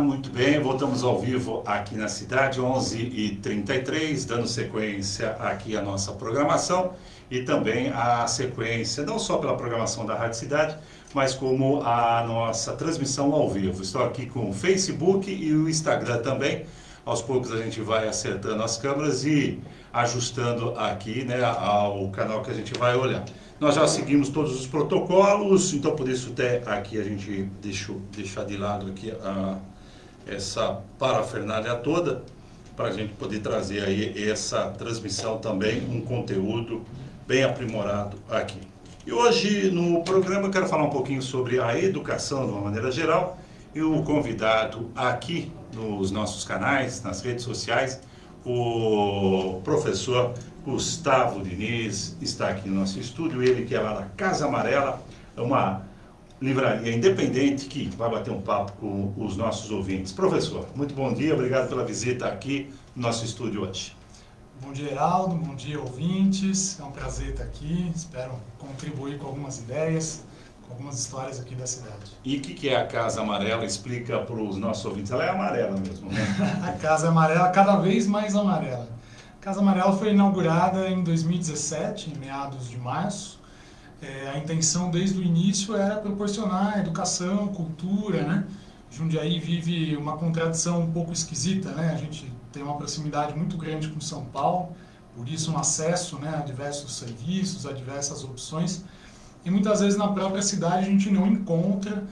Muito bem, voltamos ao vivo aqui na cidade, 11h33, dando sequência aqui à nossa programação e também a sequência, não só pela programação da Rádio Cidade, mas como a nossa transmissão ao vivo. Estou aqui com o Facebook e o Instagram também. Aos poucos a gente vai acertando as câmeras e ajustando aqui, né, ao canal que a gente vai olhar. Nós já seguimos todos os protocolos, então por isso até aqui a gente deixar de lado aqui essa parafernália toda, para a gente poder trazer aí essa transmissão também, um conteúdo bem aprimorado aqui. E hoje no programa eu quero falar um pouquinho sobre a educação de uma maneira geral, e o convidado aqui nos nossos canais, nas redes sociais, o professor Gustavo Diniz está aqui no nosso estúdio, ele que é lá da Casa Amarela, é uma livraria independente que vai bater um papo com os nossos ouvintes. Professor, muito bom dia, obrigado pela visita aqui no nosso estúdio hoje. Bom dia, Heraldo, bom dia, ouvintes, é um prazer estar aqui, espero contribuir com algumas ideias, com algumas histórias aqui da cidade. E o que é a Casa Amarela? Explica para os nossos ouvintes, ela é amarela mesmo, né? A Casa Amarela, cada vez mais amarela. A Casa Amarela foi inaugurada em 2017, em meados de março. A intenção desde o início era proporcionar educação, cultura, né? Jundiaí vive uma contradição um pouco esquisita, né? A gente tem uma proximidade muito grande com São Paulo, por isso um acesso, né, a diversos serviços, a diversas opções. E muitas vezes na própria cidade a gente não encontra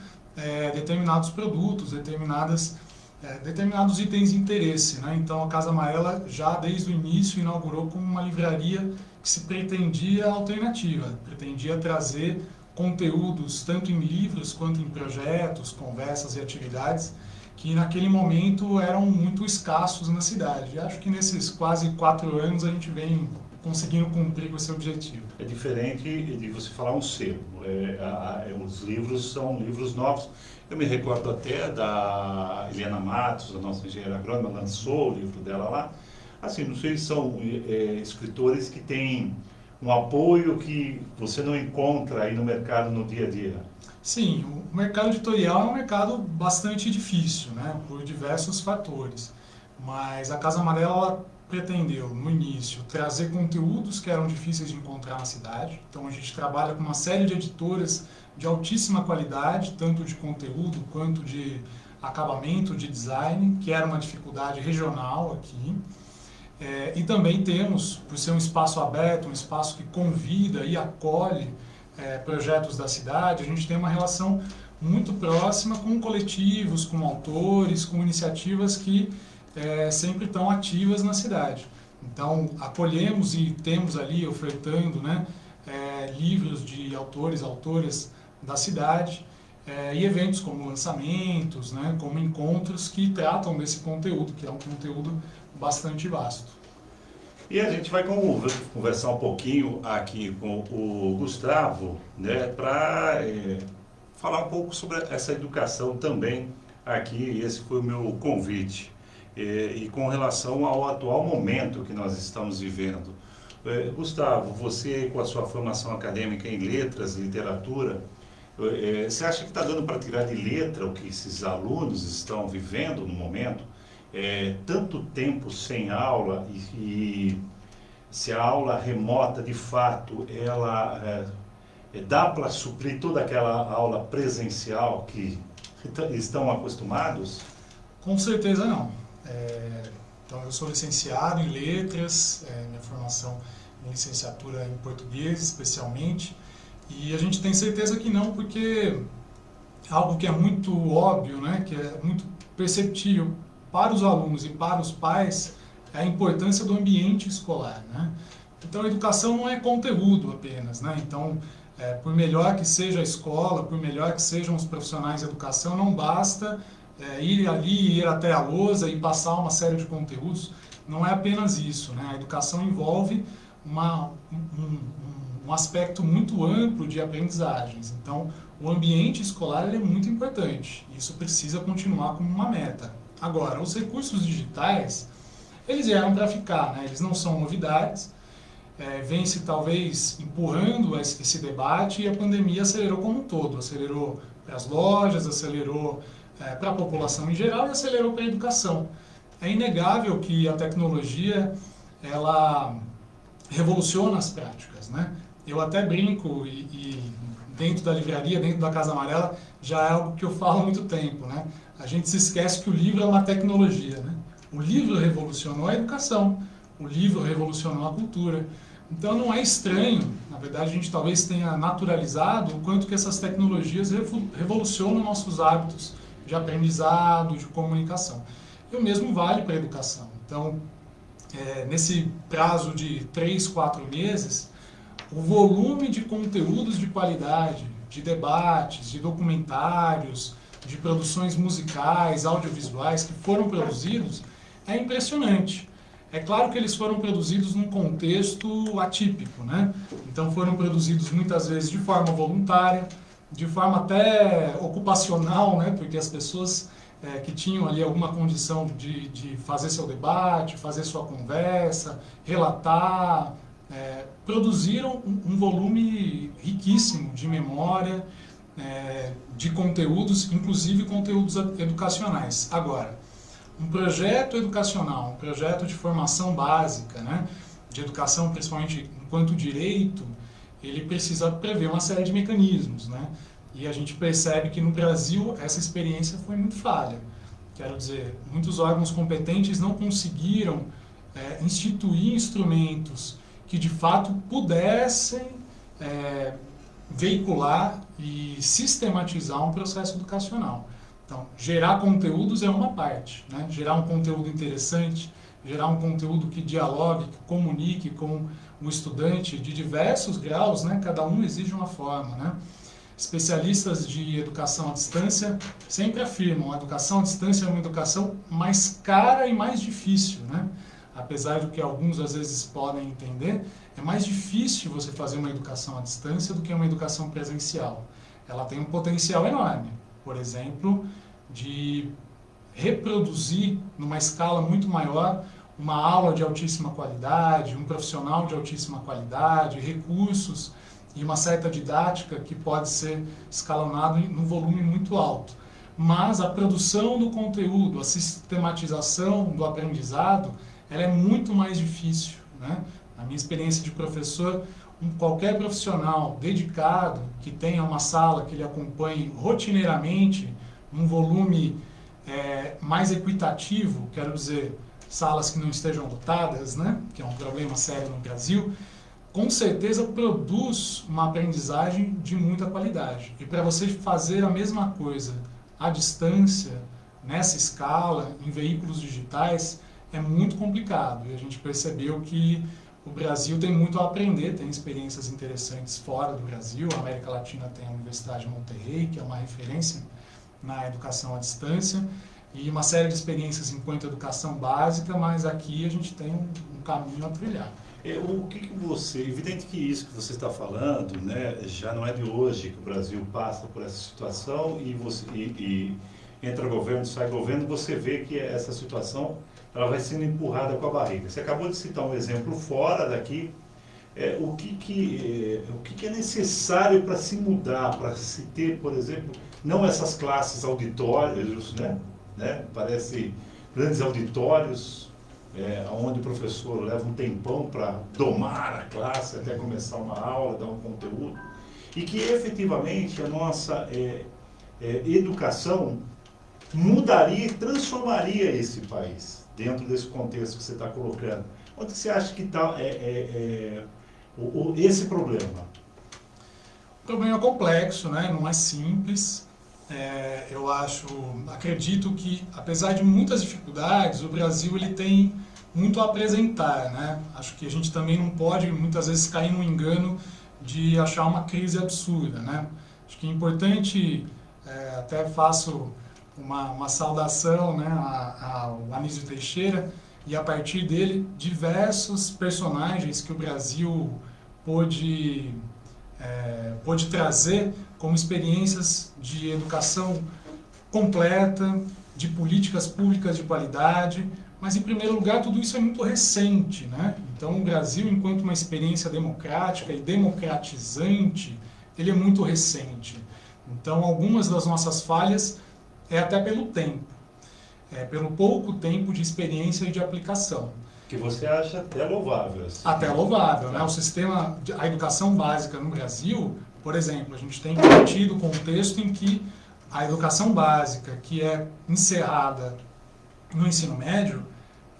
determinados produtos, determinados itens de interesse, né? Então a Casa Amarela já desde o início inaugurou como uma livraria que se pretendia alternativa, pretendia trazer conteúdos tanto em livros quanto em projetos, conversas e atividades que naquele momento eram muito escassos na cidade. E acho que nesses quase 4 anos a gente vem conseguindo cumprir com esse objetivo. É diferente de você falar um selo. Os livros são livros novos. Eu me recordo até da Helena Matos, a nossa engenheira agrônoma, lançou o livro dela lá. Assim, não sei se são escritores que têm um apoio que você não encontra aí no mercado no dia a dia. Sim, o mercado editorial é um mercado bastante difícil, né, por diversos fatores. Mas a Casa Amarela pretendeu, no início, trazer conteúdos que eram difíceis de encontrar na cidade. Então a gente trabalha com uma série de editoras de altíssima qualidade, tanto de conteúdo quanto de acabamento, de design, que era uma dificuldade regional aqui. E também temos, por ser um espaço aberto, um espaço que convida e acolhe projetos da cidade, a gente tem uma relação muito próxima com coletivos, com autores, com iniciativas que sempre estão ativas na cidade. Então, acolhemos e temos ali ofertando, né, livros de autores, autoras da cidade, e eventos como lançamentos, né, como encontros que tratam desse conteúdo, que é um conteúdo bastante vasto. E a gente vai conversar um pouquinho aqui com o Gustavo, né, para falar um pouco sobre essa educação também aqui. Esse foi o meu convite. E com relação ao atual momento que nós estamos vivendo. Gustavo, você com a sua formação acadêmica em letras, literatura, você acha que está dando para tirar de letra o que esses alunos estão vivendo no momento? Tanto tempo sem aula e se a aula remota de fato ela dá para suprir toda aquela aula presencial que estão acostumados? Com certeza não. Então eu sou licenciado em letras, minha formação em licenciatura em português especialmente, e a gente tem certeza que não, porque algo que é muito óbvio, né, que é muito perceptível para os alunos e para os pais é a importância do ambiente escolar, né? Então a educação não é conteúdo apenas, né? Então por melhor que seja a escola, por melhor que sejam os profissionais de educação, não basta ir ali, ir até a lousa e passar uma série de conteúdos. Não é apenas isso, né? A educação envolve um aspecto muito amplo de aprendizagens. Então o ambiente escolar é muito importante. Isso precisa continuar como uma meta. Agora, os recursos digitais, eles vieram para ficar, né? Eles não são novidades, vem-se talvez empurrando esse debate, e a pandemia acelerou como um todo, acelerou para as lojas, acelerou para a população em geral e acelerou para a educação. É inegável que a tecnologia, ela revoluciona as práticas, né? Eu até brinco e dentro da livraria, dentro da Casa Amarela, já é algo que eu falo há muito tempo, né? A gente se esquece que o livro é uma tecnologia, né? O livro revolucionou a educação, o livro revolucionou a cultura. Então não é estranho, na verdade a gente talvez tenha naturalizado o quanto que essas tecnologias revolucionam nossos hábitos de aprendizado, de comunicação. E o mesmo vale para a educação. Então, nesse prazo de 3, 4 meses, o volume de conteúdos de qualidade, de debates, de documentários, de produções musicais, audiovisuais que foram produzidos é impressionante. É claro que eles foram produzidos num contexto atípico, né? Então foram produzidos muitas vezes de forma voluntária, de forma até ocupacional, né? Porque as pessoas que tinham ali alguma condição de fazer seu debate, fazer sua conversa, relatar, produziram um volume riquíssimo de memória, de conteúdos, inclusive conteúdos educacionais. Agora, um projeto educacional, um projeto de formação básica, né, de educação principalmente enquanto direito, ele precisa prever uma série de mecanismos, né? E a gente percebe que no Brasil essa experiência foi muito falha. Quero dizer, muitos órgãos competentes não conseguiram instituir instrumentos que de fato pudessem veicular e sistematizar um processo educacional. Então, gerar conteúdos é uma parte, né? Gerar um conteúdo interessante, gerar um conteúdo que dialogue, que comunique com o estudante de diversos graus, né? Cada um exige uma forma, né? Especialistas de educação à distância sempre afirmam: a educação à distância é uma educação mais cara e mais difícil, né? Apesar do que alguns às vezes podem entender, é mais difícil você fazer uma educação à distância do que uma educação presencial. Ela tem um potencial enorme, por exemplo, de reproduzir numa escala muito maior uma aula de altíssima qualidade, um profissional de altíssima qualidade, recursos e uma certa didática que pode ser escalonado num volume muito alto. Mas a produção do conteúdo, a sistematização do aprendizado, ela é muito mais difícil, né? Na minha experiência de professor, qualquer profissional dedicado que tenha uma sala que ele acompanhe rotineiramente, um volume mais equitativo, quero dizer, salas que não estejam lotadas, né? Que é um problema sério no Brasil, com certeza produz uma aprendizagem de muita qualidade. E para você fazer a mesma coisa à distância, nessa escala, em veículos digitais, é muito complicado. E a gente percebeu que o Brasil tem muito a aprender, tem experiências interessantes fora do Brasil. A América Latina tem a Universidade de Monterrey, que é uma referência na educação à distância, e uma série de experiências enquanto educação básica, mas aqui a gente tem um caminho a trilhar. O que você... Evidente que isso que você está falando, né, já não é de hoje que o Brasil passa por essa situação e entra governo, sai governo, você vê que essa situação ela vai sendo empurrada com a barriga. Você acabou de citar um exemplo fora daqui. O que é necessário para se mudar, para se ter, por exemplo, não essas classes auditórios, né? Parece grandes auditórios, onde o professor leva um tempão para domar a classe até começar uma aula, dar um conteúdo, e que efetivamente a nossa educação mudaria e transformaria esse país dentro desse contexto que você está colocando. Onde você acha que está esse problema? O problema é complexo, né? Não é simples. Eu acredito que, apesar de muitas dificuldades, o Brasil ele tem muito a apresentar, né? Acho que a gente também não pode, muitas vezes, cair no engano de achar uma crise absurda, né? Acho que é importante, até faço uma saudação, né, ao Anísio Teixeira, e a partir dele, diversos personagens que o Brasil pôde trazer como experiências de educação completa, de políticas públicas de qualidade, mas, em primeiro lugar, tudo isso é muito recente, né? Então, o Brasil, enquanto uma experiência democrática e democratizante, ele é muito recente. Então, algumas das nossas falhas, é até pelo tempo, pelo pouco tempo de experiência e de aplicação. Que você acha até louvável. Assim. Até louvável, né? O sistema, a educação básica no Brasil, por exemplo, a gente tem tido contexto em que a educação básica, que é encerrada no ensino médio,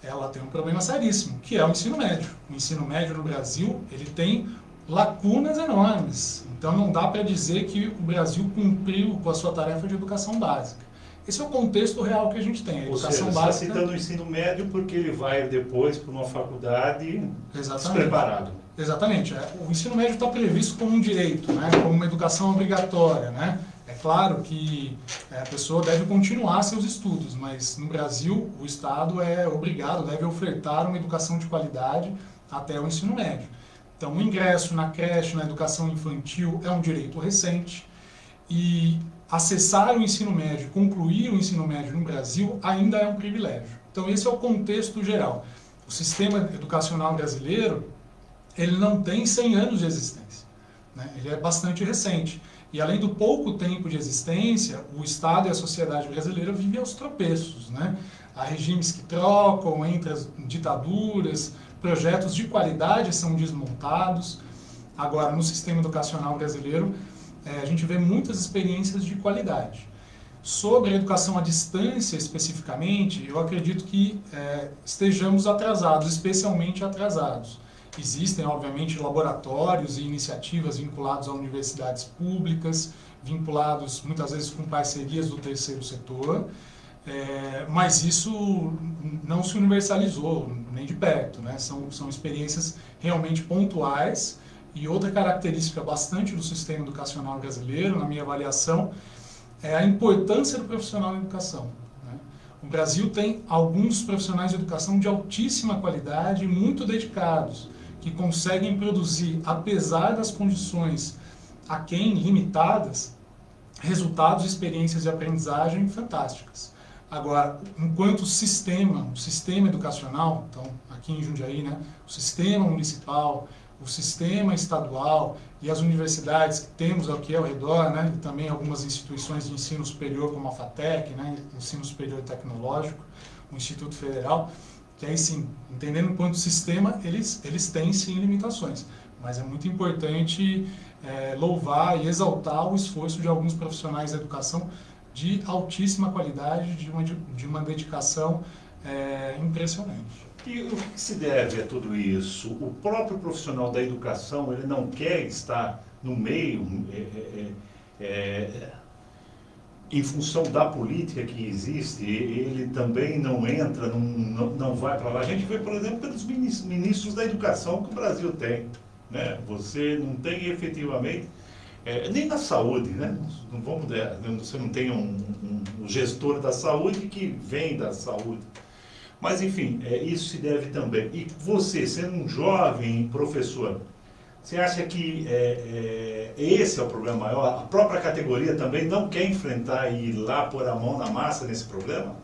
ela tem um problema seríssimo, que é o ensino médio. O ensino médio no Brasil, ele tem lacunas enormes. Então não dá para dizer que o Brasil cumpriu com a sua tarefa de educação básica. Esse é o contexto real que a gente tem. A educação básica... Você está citando o ensino médio porque ele vai depois para uma faculdade despreparado. Exatamente. O ensino médio está previsto como um direito, né? Como uma educação obrigatória, né? É claro que a pessoa deve continuar seus estudos, mas no Brasil o Estado é obrigado, deve ofertar uma educação de qualidade até o ensino médio. Então o ingresso na creche, na educação infantil é um direito recente e acessar o ensino médio, concluir o ensino médio no Brasil ainda é um privilégio. Então esse é o contexto geral. O sistema educacional brasileiro, ele não tem 100 anos de existência, né? Ele é bastante recente. E além do pouco tempo de existência, o Estado e a sociedade brasileira vivem aos tropeços, né? Há regimes que trocam entre as ditaduras, projetos de qualidade são desmontados. Agora, no sistema educacional brasileiro, a gente vê muitas experiências de qualidade. Sobre a educação à distância, especificamente, eu acredito que estejamos atrasados, especialmente atrasados. Existem, obviamente, laboratórios e iniciativas vinculados a universidades públicas, vinculados, muitas vezes, com parcerias do terceiro setor, mas isso não se universalizou, nem de perto, né? São experiências realmente pontuais. E outra característica bastante do sistema educacional brasileiro, na minha avaliação, é a importância do profissional na educação, né? O Brasil tem alguns profissionais de educação de altíssima qualidade e muito dedicados, que conseguem produzir, apesar das condições aquém limitadas, resultados e experiências de aprendizagem fantásticas. Agora, enquanto o sistema educacional, então aqui em Jundiaí, né, o sistema municipal, o sistema estadual e as universidades que temos aqui ao redor, né, e também algumas instituições de ensino superior como a FATEC, né, Ensino Superior Tecnológico, o Instituto Federal, que aí sim, entendendo enquanto sistema, eles têm sim limitações, mas é muito importante louvar e exaltar o esforço de alguns profissionais da educação de altíssima qualidade, de uma dedicação impressionante. E o que se deve a tudo isso? O próprio profissional da educação, ele não quer estar no meio, em função da política que existe, ele também não entra, não vai para lá. A gente vê, por exemplo, pelos ministros da educação que o Brasil tem, né? Você não tem efetivamente, nem na saúde, né? Você não tem um gestor da saúde que vem da saúde. Mas, enfim, isso se deve também. E você, sendo um jovem professor, você acha que esse é o problema maior? A própria categoria também não quer enfrentar e ir lá pôr a mão na massa nesse problema?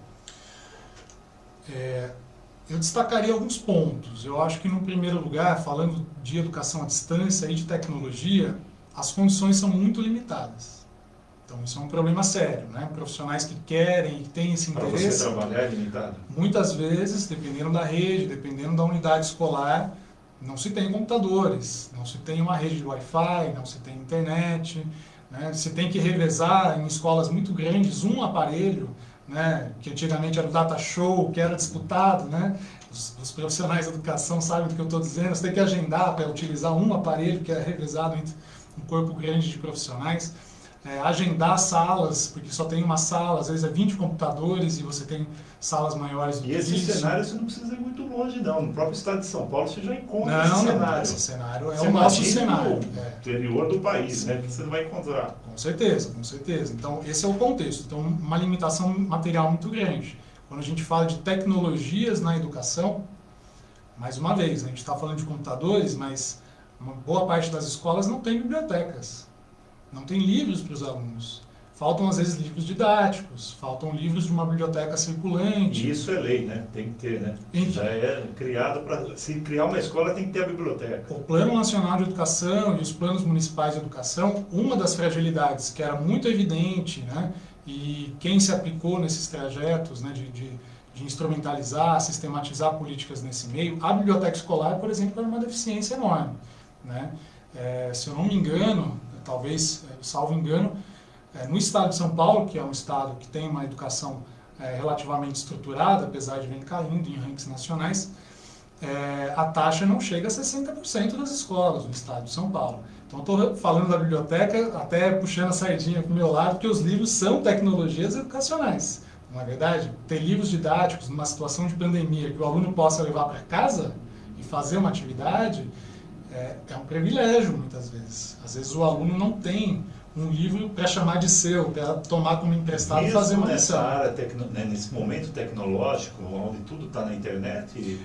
Eu destacaria alguns pontos. Eu acho que, no primeiro lugar, falando de educação à distância e de tecnologia, as condições são muito limitadas. Então, isso é um problema sério, né? Profissionais que querem e que têm esse interesse... Para você trabalhar é limitado? Muitas vezes, dependendo da rede, dependendo da unidade escolar, não se tem computadores, não se tem uma rede de Wi-Fi, não se tem internet, né? Se tem que revezar em escolas muito grandes um aparelho, né? Que antigamente era o data show, que era disputado, né? Os profissionais de educação sabem do que eu estou dizendo, você tem que agendar para utilizar um aparelho que é revezado entre um corpo grande de profissionais. Agendar salas, porque só tem uma sala, às vezes 20 computadores e você tem salas maiores do que isso. E esse cenário você não precisa ir muito longe, não. No próprio estado de São Paulo você já encontra esse cenário. Esse cenário é o nosso cenário. No interior do país, né? Que você não vai encontrar. Com certeza, com certeza. Então, esse é o contexto. Então, uma limitação material muito grande. Quando a gente fala de tecnologias na educação, mais uma vez, a gente está falando de computadores, mas uma boa parte das escolas não tem bibliotecas. Não tem livros para os alunos. Faltam, às vezes, livros didáticos, faltam livros de uma biblioteca circulante. E isso é lei, né? Tem que ter, né? Então, já é criado para... Se criar uma escola, tem que ter a biblioteca. O Plano Nacional de Educação e os planos municipais de educação, uma das fragilidades que era muito evidente, né, e quem se aplicou nesses trajetos, né, de instrumentalizar, sistematizar políticas nesse meio, a biblioteca escolar, por exemplo, era uma deficiência enorme, né? Se eu não me engano, talvez, salvo engano, no estado de São Paulo, que é um estado que tem uma educação relativamente estruturada, apesar de vir caindo em rankings nacionais, a taxa não chega a 60% das escolas no estado de São Paulo. Então, estou falando da biblioteca, até puxando a sardinha para o meu lado, que os livros são tecnologias educacionais. Não é verdade? Ter livros didáticos numa situação de pandemia que o aluno possa levar para casa e fazer uma atividade é um privilégio, muitas vezes. Às vezes o aluno não tem um livro para chamar de seu, para tomar como emprestado e fazer uma lição. Nesse momento tecnológico, onde tudo está na internet?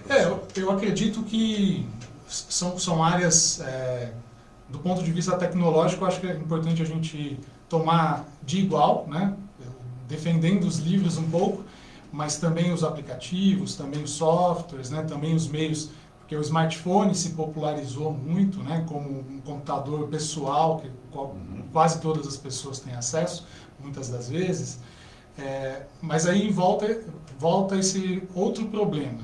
Eu acredito que são áreas, do ponto de vista tecnológico, eu acho que é importante a gente tomar de igual, né? Defendendo os livros um pouco, mas também os aplicativos, também os softwares, né? Também os meios, porque o smartphone se popularizou muito, né? Como um computador pessoal, que quase todas as pessoas têm acesso, muitas das vezes. Mas aí volta esse outro problema.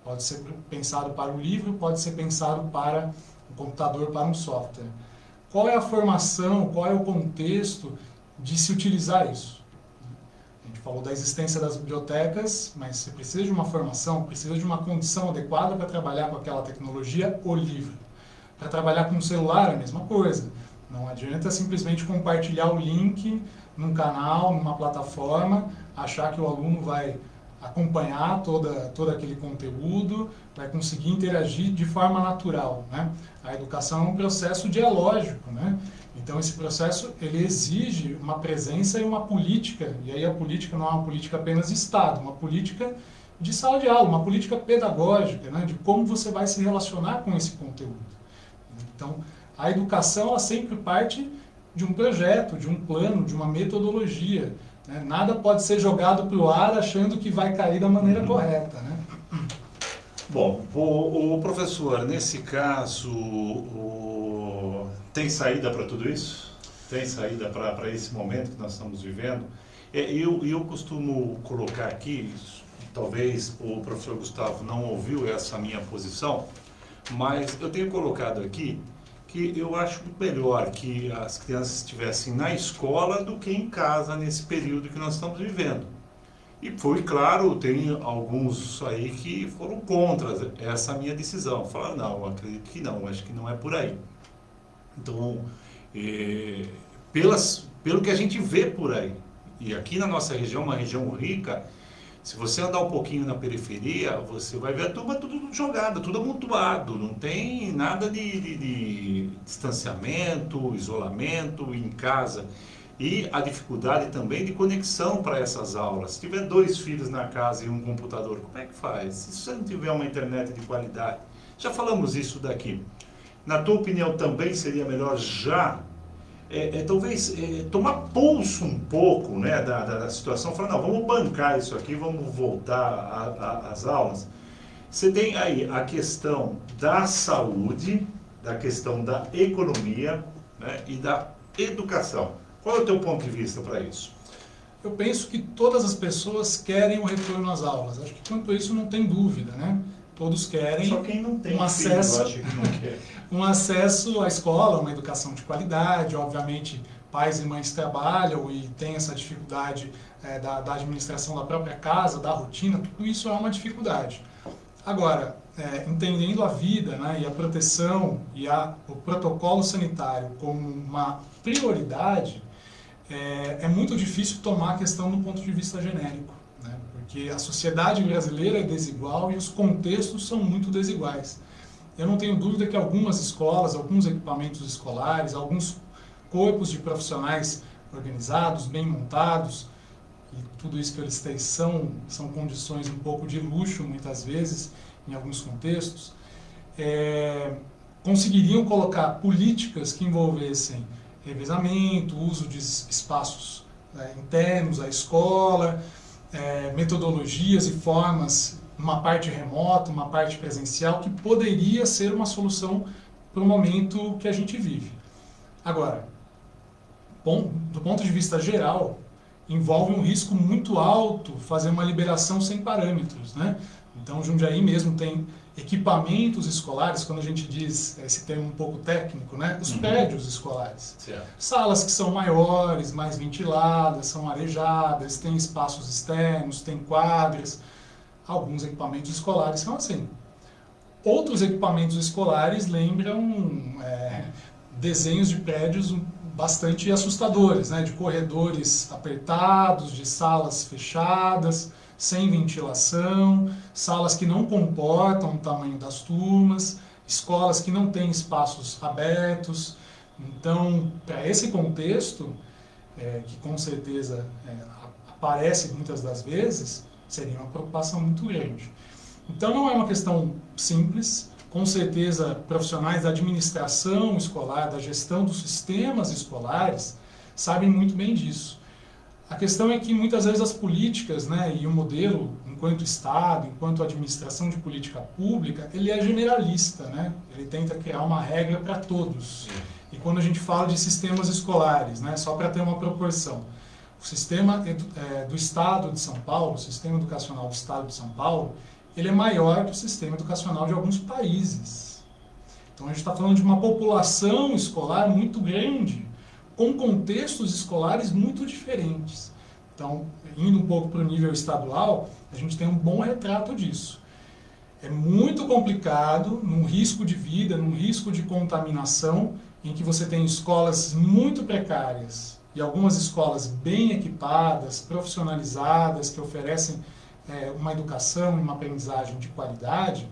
Pode ser pensado para o livro, pode ser pensado para um computador, para um software. Qual é a formação, qual é o contexto de se utilizar isso? A gente falou da existência das bibliotecas, mas você precisa de uma formação, precisa de uma condição adequada para trabalhar com aquela tecnologia, o livro. Para trabalhar com o celular, a mesma coisa. Não adianta simplesmente compartilhar o link num canal, numa plataforma, achar que o aluno vai acompanhar todo aquele conteúdo, vai conseguir interagir de forma natural, né? A educação é um processo dialógico, né? Então esse processo ele exige uma presença e uma política, e aí a política não é uma política apenas de Estado, uma política de sala de aula, uma política pedagógica, né? De como você vai se relacionar com esse conteúdo. Então a educação ela sempre parte de um projeto, de um plano, de uma metodologia. Nada pode ser jogado para o ar achando que vai cair da maneira correta, né? Bom, o professor, nesse caso, tem saída para tudo isso? Tem saída para esse momento que nós estamos vivendo? Eu costumo colocar aqui, talvez o professor Gustavo não ouviu essa minha posição, mas eu tenho colocado aqui que eu acho melhor que as crianças estivessem na escola do que em casa nesse período que nós estamos vivendo. E foi claro, tem alguns aí que foram contra essa minha decisão. Falaram, não, acredito que não, acho que não é por aí. Então, pelo que a gente vê por aí, e aqui na nossa região, uma região rica, se você andar um pouquinho na periferia, você vai ver a turma tudo jogada, tudo amontoado, não tem nada de distanciamento, isolamento em casa. E a dificuldade também de conexão para essas aulas. Se tiver 2 filhos na casa e um computador, como é que faz? Se você não tiver uma internet de qualidade, já falamos isso daqui. Na tua opinião também seria melhor já talvez tomar pulso um pouco, né, da situação, falar, não, vamos bancar isso aqui, vamos voltar às aulas. Você tem aí a questão da saúde, da questão da economia, né, e da educação. Qual é o teu ponto de vista para isso? Eu penso que todas as pessoas querem o retorno às aulas. Acho que quanto a isso não tem dúvida, né? Todos querem Só quem não tem acesso, filho, acho que não quer. um acesso à escola, uma educação de qualidade. Obviamente, pais e mães trabalham e têm essa dificuldade da administração da própria casa, da rotina, tudo isso é uma dificuldade. Agora, entendendo a vida, né, e a proteção e o protocolo sanitário como uma prioridade, é muito difícil tomar a questão do ponto de vista genérico, né, porque a sociedade brasileira é desigual e os contextos são muito desiguais. Eu não tenho dúvida que algumas escolas, alguns equipamentos escolares, alguns corpos de profissionais organizados, bem montados, e tudo isso que eu listei são condições um pouco de luxo, muitas vezes, em alguns contextos, conseguiriam colocar políticas que envolvessem revezamento, uso de espaços internos à escola, metodologias e formas, uma parte remota, uma parte presencial, que poderia ser uma solução para o momento que a gente vive. Agora, do ponto de vista geral, envolve um risco muito alto fazer uma liberação sem parâmetros, né? Então, Jundiaí mesmo tem equipamentos escolares, quando a gente diz esse termo um pouco técnico, né? Os prédios escolares. Certo. Salas que são maiores, mais ventiladas, são arejadas, tem espaços externos, tem quadras. Alguns equipamentos escolares são assim. Outros equipamentos escolares lembram desenhos de prédios bastante assustadores, né? De corredores apertados, de salas fechadas, sem ventilação, salas que não comportam o tamanho das turmas, escolas que não têm espaços abertos. Então, para esse contexto, que com certeza aparece muitas das vezes, seria uma preocupação muito grande. Então, não é uma questão simples. Com certeza, profissionais da administração escolar, da gestão dos sistemas escolares, sabem muito bem disso. A questão é que muitas vezes as políticas, né, e o modelo, enquanto Estado, enquanto administração de política pública, ele é generalista, né? Ele tenta criar uma regra para todos. E quando a gente fala de sistemas escolares, né, só para ter uma proporção, o sistema do Estado de São Paulo, o sistema educacional do Estado de São Paulo, ele é maior que o sistema educacional de alguns países. Então a gente está falando de uma população escolar muito grande, com contextos escolares muito diferentes. Então, indo um pouco para o nível estadual, a gente tem um bom retrato disso. É muito complicado, num risco de vida, num risco de contaminação, em que você tem escolas muito precárias e algumas escolas bem equipadas, profissionalizadas, que oferecem uma educação e uma aprendizagem de qualidade,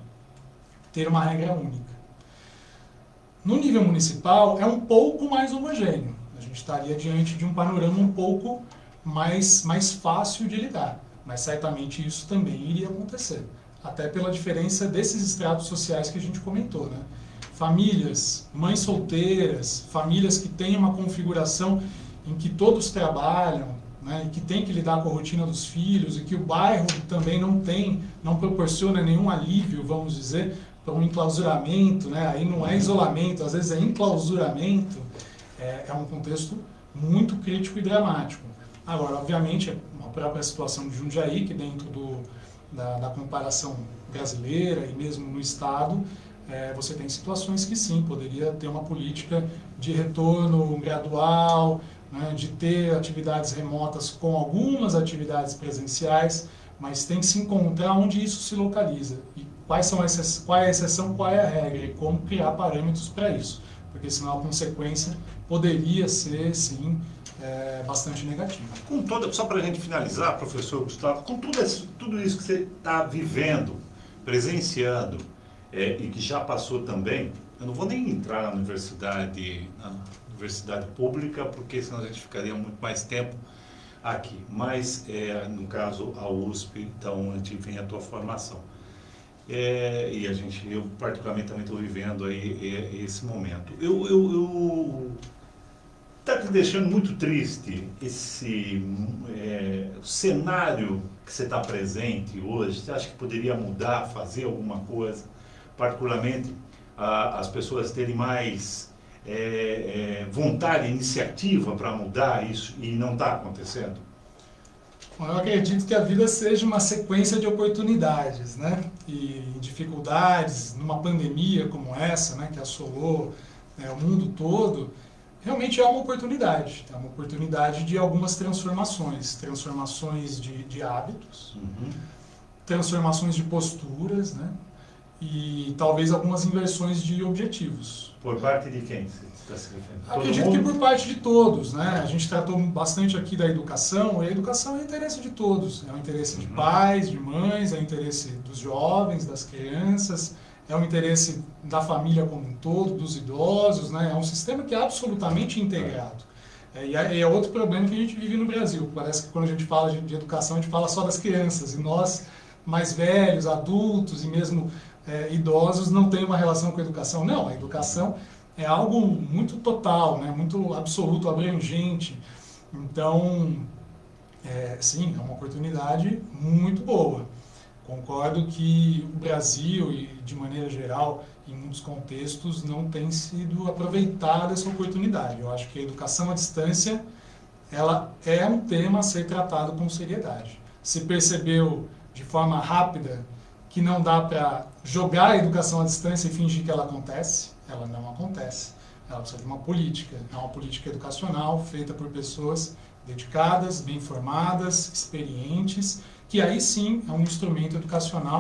ter uma regra única. No nível municipal, é um pouco mais homogêneo. A gente estaria diante de um panorama um pouco mais fácil de lidar, mas certamente isso também iria acontecer, até pela diferença desses estratos sociais que a gente comentou, né? Famílias, mães solteiras, famílias que têm uma configuração em que todos trabalham, né, e que tem que lidar com a rotina dos filhos, e que o bairro também não proporciona nenhum alívio, vamos dizer, para um enclausuramento, né? Aí não é isolamento, às vezes é enclausuramento, é um contexto muito crítico e dramático. Agora, obviamente, a própria situação de Jundiaí, que dentro da comparação brasileira e mesmo no Estado, você tem situações que sim, poderia ter uma política de retorno gradual, né, de ter atividades remotas com algumas atividades presenciais, mas tem que se encontrar onde isso se localiza. E qual é a exceção, qual é a regra, e como criar parâmetros para isso. Porque senão a consequência poderia ser, sim, bastante negativa. Só para a gente finalizar, professor Gustavo, com tudo isso que você está vivendo, presenciando, e que já passou também, eu não vou nem entrar na universidade pública, porque senão a gente ficaria muito mais tempo aqui, mas no caso a USP, da onde vem a tua formação. E eu particularmente também estou vivendo aí esse momento. Está te deixando muito triste esse cenário que você está presente hoje? Você acha que poderia mudar, fazer alguma coisa? Particularmente as pessoas terem mais vontade, iniciativa para mudar isso, e não está acontecendo? Bom, eu acredito que a vida seja uma sequência de oportunidades, né? E dificuldades numa pandemia como essa, né, que assolou o mundo todo, realmente é uma oportunidade de algumas transformações de hábitos, transformações de posturas, né? E talvez algumas inversões de objetivos. Por parte de quem você está se referindo? Acredito que por parte de todos, né? A gente tratou bastante aqui da educação, e a educação é o interesse de todos. É o interesse de pais, de mães, é o interesse dos jovens, das crianças, é o interesse da família como um todo, dos idosos, né? É um sistema que é absolutamente integrado. E é outro problema que a gente vive no Brasil. Parece que quando a gente fala de educação, a gente fala só das crianças, e nós, mais velhos, adultos e mesmo idosos, não têm uma relação com a educação. Não, a educação é algo muito total, né? Muito absoluto, abrangente. Então, sim, é uma oportunidade muito boa. Concordo que o Brasil, e de maneira geral, em muitos contextos, não tem sido aproveitada essa oportunidade. Eu acho que a educação à distância ela é um tema a ser tratado com seriedade. Se percebeu de forma rápida que não dá para jogar a educação à distância e fingir que ela acontece, ela não acontece. Ela precisa de uma política, é uma política educacional feita por pessoas dedicadas, bem formadas, experientes, que aí sim é um instrumento educacional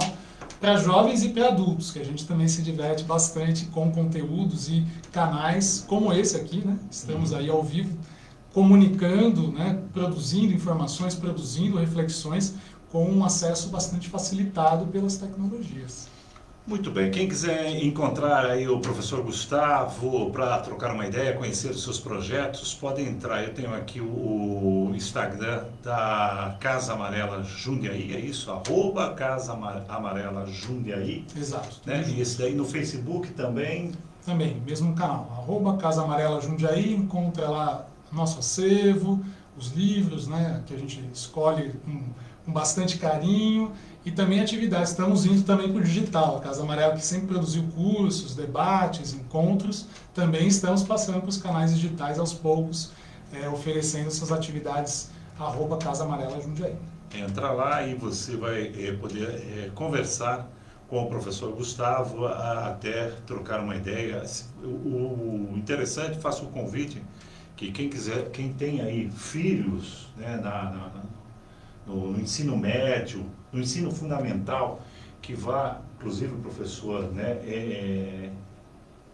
para jovens e para adultos, que a gente também se diverte bastante com conteúdos e canais como esse aqui, né? Estamos aí ao vivo comunicando, né? Produzindo informações, produzindo reflexões com um acesso bastante facilitado pelas tecnologias. Muito bem, quem quiser encontrar aí o professor Gustavo para trocar uma ideia, conhecer os seus projetos, pode entrar. Eu tenho aqui o Instagram da Casa Amarela Jundiaí, é isso? @Casa Amarela Jundiaí. Exato. Né? E esse daí no Facebook também? Também, mesmo canal, @Casa Amarela Jundiaí, encontra lá nosso acervo, os livros, né, que a gente escolhe com bastante carinho. E também atividades, estamos indo também para o digital, a Casa Amarela que sempre produziu cursos, debates, encontros, também estamos passando para os canais digitais aos poucos, oferecendo essas atividades @Casa Amarela Jundiaí. Entra lá e você vai poder conversar com o professor Gustavo, até trocar uma ideia. O interessante, faço o convite, que quem quiser, quem tem aí filhos, né, no ensino médio, no ensino fundamental, que vá, inclusive o professor, né,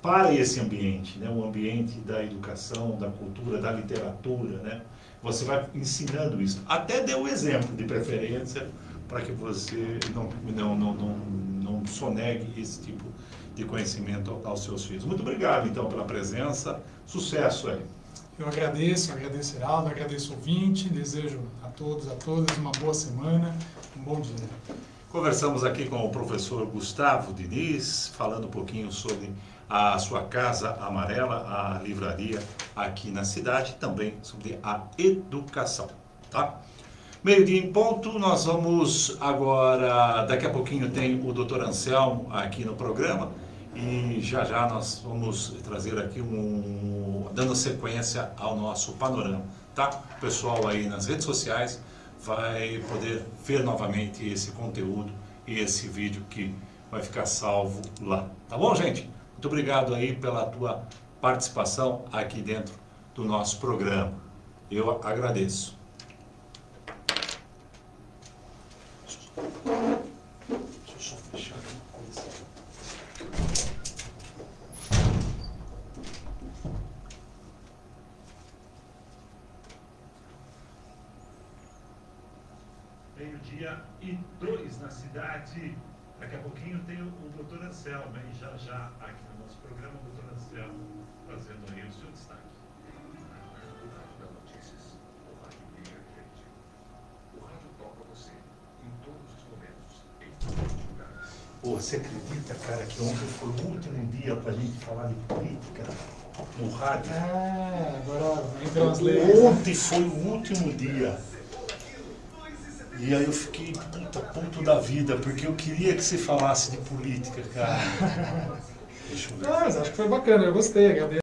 para esse ambiente, né, o ambiente da educação, da cultura, da literatura, né, você vai ensinando isso. Até dê o exemplo, de preferência, para que você não sonegue esse tipo de conhecimento aos seus filhos. Muito obrigado, então, pela presença. Sucesso aí. Eu agradeço, Heraldo, agradeço o ouvinte, desejo a todos, a todas uma boa semana, um bom dia. Conversamos aqui com o professor Gustavo Diniz, falando um pouquinho sobre a sua Casa Amarela, a livraria aqui na cidade, também sobre a educação, tá? 12:00 em ponto, nós vamos agora, daqui a pouquinho tem o Dr. Anselmo aqui no programa, e já nós vamos trazer aqui dando sequência ao nosso panorama, tá? O pessoal aí nas redes sociais vai poder ver novamente esse conteúdo e esse vídeo que vai ficar salvo lá. Tá bom, gente? Muito obrigado aí pela tua participação aqui dentro do nosso programa. Eu agradeço. Deixa eu só fechar uma coisa. Meio-dia e 2 na cidade. Daqui a pouquinho tem o Dr. Anselmo, hein? Já aqui no nosso programa, o Dr. Anselmo fazendo aí o seu destaque. O rádio toca você em todos os momentos, em todos os lugares. Pô, você acredita, cara, que ontem foi o último dia pra gente falar de política no rádio? Agora entram as leis. Ontem foi o último dia. E aí eu fiquei puto da vida, porque eu queria que você falasse de política, cara. Deixa eu ver. Mas acho que foi bacana, eu gostei, agradeço.